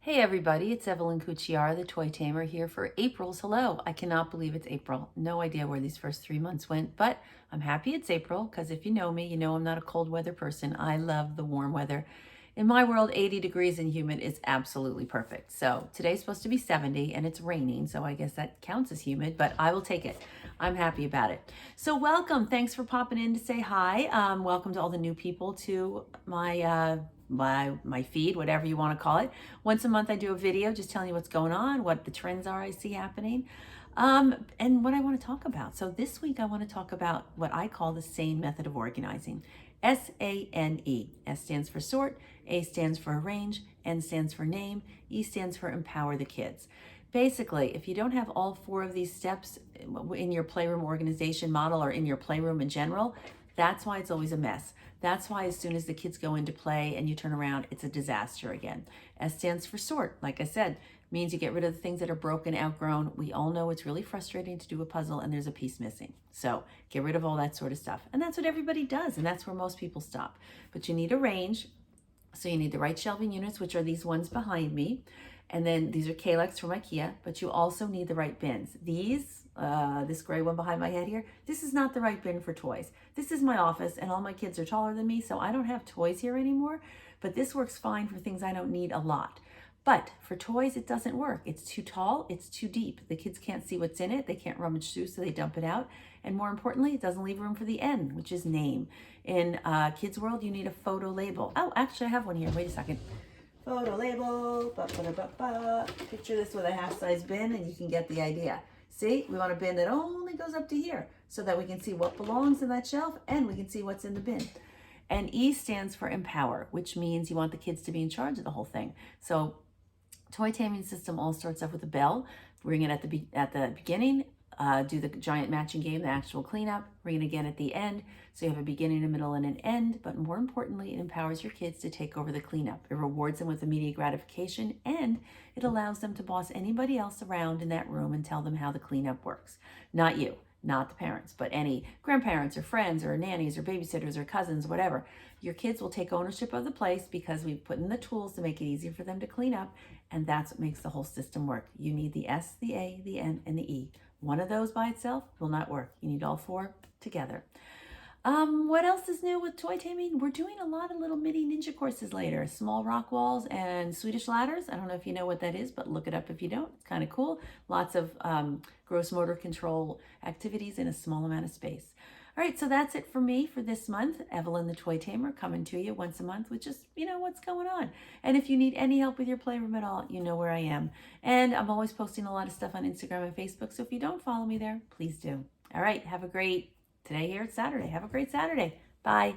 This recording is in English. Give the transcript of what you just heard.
Hey everybody, it's Evelyn Cucciara, the Toy Tamer, here for April's Hello. I cannot believe it's April. No idea where these first 3 months went, but I'm happy it's April because if you know me, you know I'm not a cold weather person. I love the warm weather. In my world, 80 degrees and humid is absolutely perfect. So today's supposed to be 70 and it's raining, so I guess that counts as humid, but I will take it. I'm happy about it. So welcome. Thanks for popping in to say hi. Welcome to all the new people to my feed, whatever you want to call it. Once a month I do a video just telling you what's going on, what the trends are I see happening, and what I want to talk about. So this week I want to talk about what I call the S.A.N.E method of organizing. S-A-N-E. S stands for sort, A stands for arrange, N stands for name, E stands for empower the kids. Basically, if you don't have all four of these steps in your playroom organization model or in your playroom in general, that's why it's always a mess. That's why as soon as the kids go into play and you turn around, it's a disaster again. S stands for sort. Like I said, means you get rid of the things that are broken, outgrown. We all know it's really frustrating to do a puzzle and there's a piece missing. So get rid of all that sort of stuff. And that's what everybody does. And that's where most people stop. But you need a range. So you need the right shelving units, which are these ones behind me. And then these are Kalex from IKEA, but you also need the right bins. This gray one behind my head here, this is not the right bin for toys. This is my office and all my kids are taller than me, so I don't have toys here anymore, but this works fine for things I don't need a lot. But for toys, it doesn't work. It's too tall, it's too deep. The kids can't see what's in it, they can't rummage through, so they dump it out. And more importantly, it doesn't leave room for the N, which is name. In kids' world, you need a photo label. Oh, actually, I have one here. Wait a second. Photo label. Ba, ba, ba, ba. Picture this with a half-size bin, and you can get the idea. See, we want a bin that only goes up to here so that we can see what belongs in that shelf and we can see what's in the bin. And E stands for empower, which means you want the kids to be in charge of the whole thing. So toy taming system all starts off with a bell. Ring it at the beginning, do the giant matching game, the actual cleanup, ring it again at the end. So you have a beginning, a middle, and an end, but more importantly, it empowers your kids to take over the cleanup. It rewards them with immediate gratification, and it allows them to boss anybody else around in that room and tell them how the cleanup works. Not you, not the parents, but any grandparents or friends or nannies or babysitters or cousins, whatever. Your kids will take ownership of the place because we've put in the tools to make it easier for them to clean up, and that's what makes the whole system work. You need the S, the A, the N, and the E. One of those by itself will not work. You need all four together. What else is new with toy taming? We're doing a lot of little mini ninja courses later. Small rock walls and Swedish ladders. I don't know if you know what that is, but look it up if you don't. It's kind of cool. Lots of gross motor control activities in a small amount of space. All right, so that's it for me for this month. Evelyn the Toy Tamer coming to you once a month with just, what's going on. And if you need any help with your playroom at all, you know where I am. And I'm always posting a lot of stuff on Instagram and Facebook, so if you don't follow me there, please do. All right, today here it's Saturday. Have a great Saturday. Bye.